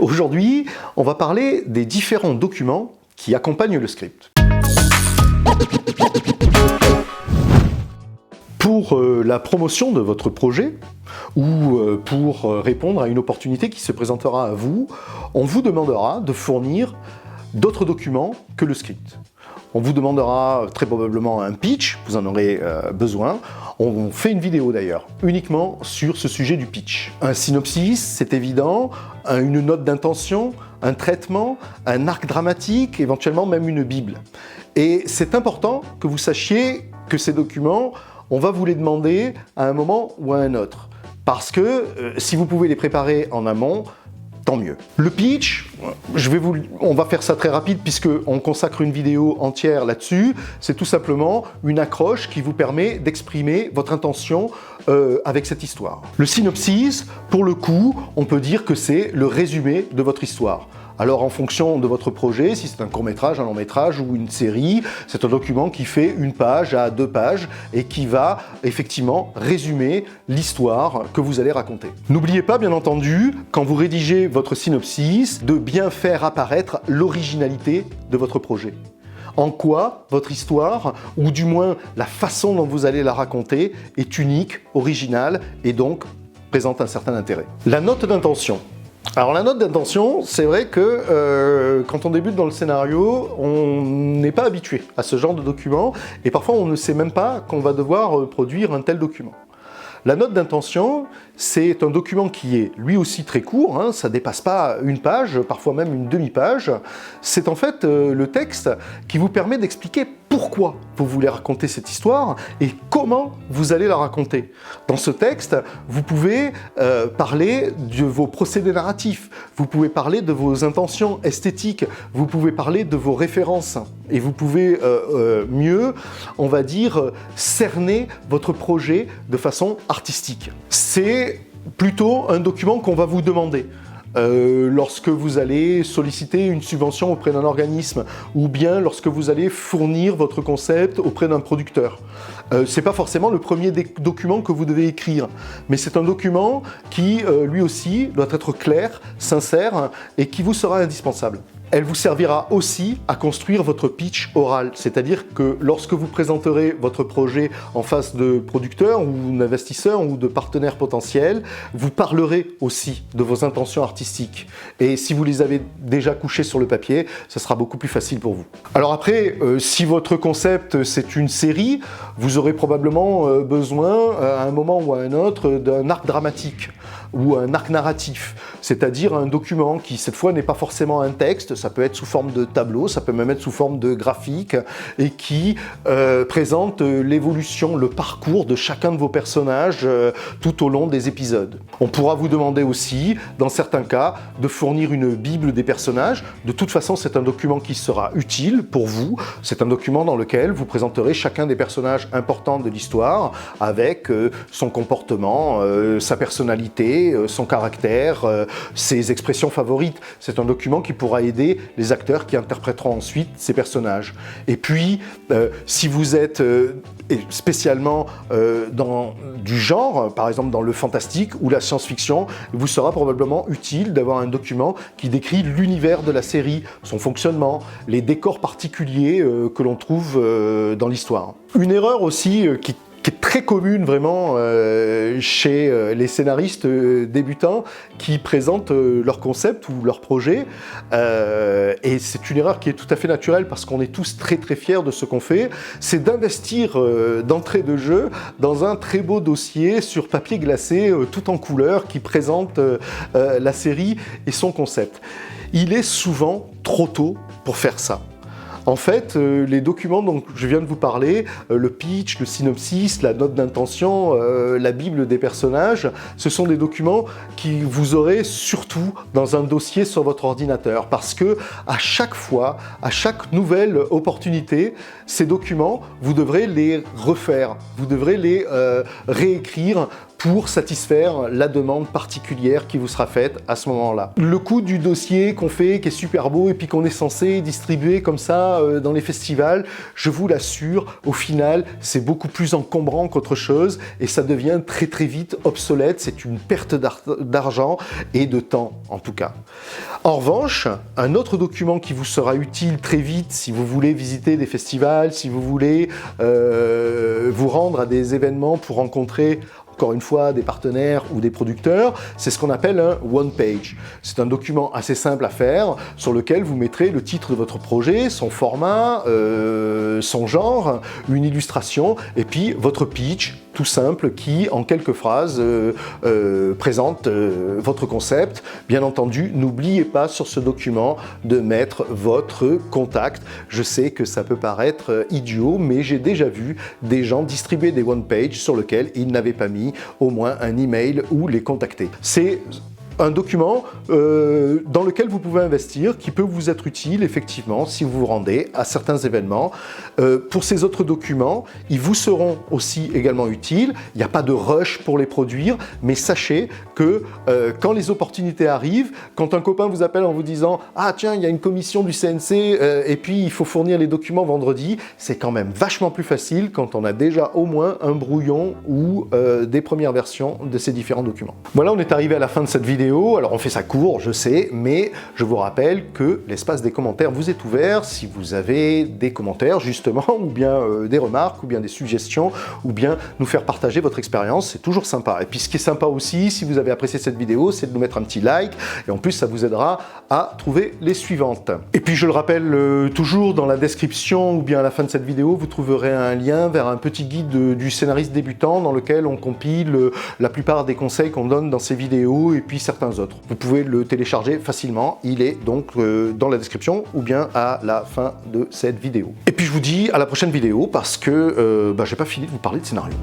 Aujourd'hui, on va parler des différents documents qui accompagnent le script. Pour la promotion de votre projet ou pour répondre à une opportunité qui se présentera à vous, on vous demandera de fournir d'autres documents que le script. On vous demandera très probablement un pitch, vous en aurez besoin. On fait une vidéo d'ailleurs, uniquement sur ce sujet du pitch. Un synopsis, c'est évident, une note d'intention, un traitement, un arc dramatique, éventuellement même une bible. Et c'est important que vous sachiez que ces documents, on va vous les demander à un moment ou à un autre. Parce que si vous pouvez les préparer en amont, tant mieux. Le pitch, on va faire ça très rapide puisqu'on consacre une vidéo entière là-dessus. C'est tout simplement une accroche qui vous permet d'exprimer votre intention avec cette histoire. Le synopsis, pour le coup, on peut dire que c'est le résumé de votre histoire. Alors en fonction de votre projet, si c'est un court-métrage, un long-métrage ou une série, c'est un document qui fait 1 page à 2 pages et qui va effectivement résumer l'histoire que vous allez raconter. N'oubliez pas bien entendu, quand vous rédigez votre synopsis, de bien faire apparaître l'originalité de votre projet. En quoi votre histoire, ou du moins la façon dont vous allez la raconter, est unique, originale et donc présente un certain intérêt. La note d'intention. Alors la note d'intention, c'est vrai que quand on débute dans le scénario, on n'est pas habitué à ce genre de document et parfois on ne sait même pas qu'on va devoir produire un tel document. La note d'intention, c'est un document qui est lui aussi très court, hein, ça ne dépasse pas 1 page, parfois même une demi-page. C'est en fait le texte qui vous permet d'expliquer pourquoi vous voulez raconter cette histoire et comment vous allez la raconter. Dans ce texte, vous pouvez parler de vos procédés narratifs, vous pouvez parler de vos intentions esthétiques, vous pouvez parler de vos références et vous pouvez mieux, on va dire, cerner votre projet de façon artistique. C'est plutôt un document qu'on va vous demander. Lorsque vous allez solliciter une subvention auprès d'un organisme ou bien lorsque vous allez fournir votre concept auprès d'un producteur. C'est pas forcément le premier document que vous devez écrire, mais c'est un document qui, lui aussi, doit être clair, sincère et qui vous sera indispensable. Elle vous servira aussi à construire votre pitch oral, c'est-à-dire que lorsque vous présenterez votre projet en face de producteurs ou d'investisseurs ou de partenaires potentiels, vous parlerez aussi de vos intentions artistiques. Et si vous les avez déjà couchées sur le papier, ça sera beaucoup plus facile pour vous. Alors après, si votre concept c'est une série, vous aurez probablement besoin à un moment ou à un autre d'un arc dramatique ou un arc narratif, c'est-à-dire un document qui cette fois n'est pas forcément un texte, ça peut être sous forme de tableau, ça peut même être sous forme de graphique et qui présente l'évolution, le parcours de chacun de vos personnages tout au long des épisodes. On pourra vous demander aussi, dans certains cas, de fournir une bible des personnages. De toute façon, c'est un document qui sera utile pour vous, c'est un document dans lequel vous présenterez chacun des personnages importants de l'histoire avec son comportement, sa personnalité, son caractère, ses expressions favorites. C'est un document qui pourra aider les acteurs qui interpréteront ensuite ces personnages. Et puis, si vous êtes spécialement dans du genre, par exemple dans le fantastique ou la science-fiction, il vous sera probablement utile d'avoir un document qui décrit l'univers de la série, son fonctionnement, les décors particuliers que l'on trouve dans l'histoire. Une erreur aussi qui est très commune vraiment chez les scénaristes débutants qui présentent leur concept ou leur projet. Et c'est une erreur qui est tout à fait naturelle parce qu'on est tous très fiers de ce qu'on fait, c'est d'investir d'entrée de jeu dans un très beau dossier sur papier glacé tout en couleur qui présente la série et son concept. Il est souvent trop tôt pour faire ça. En fait, les documents dont je viens de vous parler, le pitch, le synopsis, la note d'intention, la bible des personnages, ce sont des documents qui vous aurez surtout dans un dossier sur votre ordinateur parce que à chaque fois, à chaque nouvelle opportunité, ces documents, vous devrez les refaire, vous devrez les réécrire pour satisfaire la demande particulière qui vous sera faite à ce moment-là. Le coût du dossier qu'on fait, qui est super beau et puis qu'on est censé distribuer comme ça dans les festivals, je vous l'assure, au final, c'est beaucoup plus encombrant qu'autre chose et ça devient très très vite obsolète. C'est une perte d'argent et de temps en tout cas. En revanche, un autre document qui vous sera utile très vite si vous voulez visiter des festivals, si vous voulez vous rendre à des événements pour rencontrer encore une fois des partenaires ou des producteurs, c'est ce qu'on appelle un one page. C'est un document assez simple à faire sur lequel vous mettrez le titre de votre projet, son format, son genre, une illustration et puis votre pitch tout simple qui, en quelques phrases, présente votre concept. Bien entendu, n'oubliez pas sur ce document de mettre votre contact. Je sais que ça peut paraître idiot, mais j'ai déjà vu des gens distribuer des one page sur lesquels ils n'avaient pas mis au moins un email ou les contacter. C'est un document dans lequel vous pouvez investir, qui peut vous être utile effectivement si vous vous rendez à certains événements. Pour ces autres documents, ils vous seront aussi également utiles. Il n'y a pas de rush pour les produire, mais sachez que quand les opportunités arrivent, quand un copain vous appelle en vous disant « Ah tiens, il y a une commission du CNC et puis il faut fournir les documents vendredi », c'est quand même vachement plus facile quand on a déjà au moins un brouillon ou des premières versions de ces différents documents. Voilà, on est arrivé à la fin de cette vidéo. Alors on fait ça court, je sais, mais je vous rappelle que l'espace des commentaires vous est ouvert si vous avez des commentaires justement, ou bien des remarques, ou bien des suggestions, ou bien nous faire partager votre expérience, c'est toujours sympa. Et puis ce qui est sympa aussi, si vous avez apprécié cette vidéo, c'est de nous mettre un petit like, et en plus ça vous aidera à trouver les suivantes. Et puis je le rappelle toujours, dans la description, ou bien à la fin de cette vidéo, vous trouverez un lien vers un petit guide du scénariste débutant dans lequel on compile la plupart des conseils qu'on donne dans ces vidéos, et puis certains autres. Vous pouvez le télécharger facilement, il est donc dans la description ou bien à la fin de cette vidéo. Et puis je vous dis à la prochaine vidéo parce que j'ai pas fini de vous parler de scénario.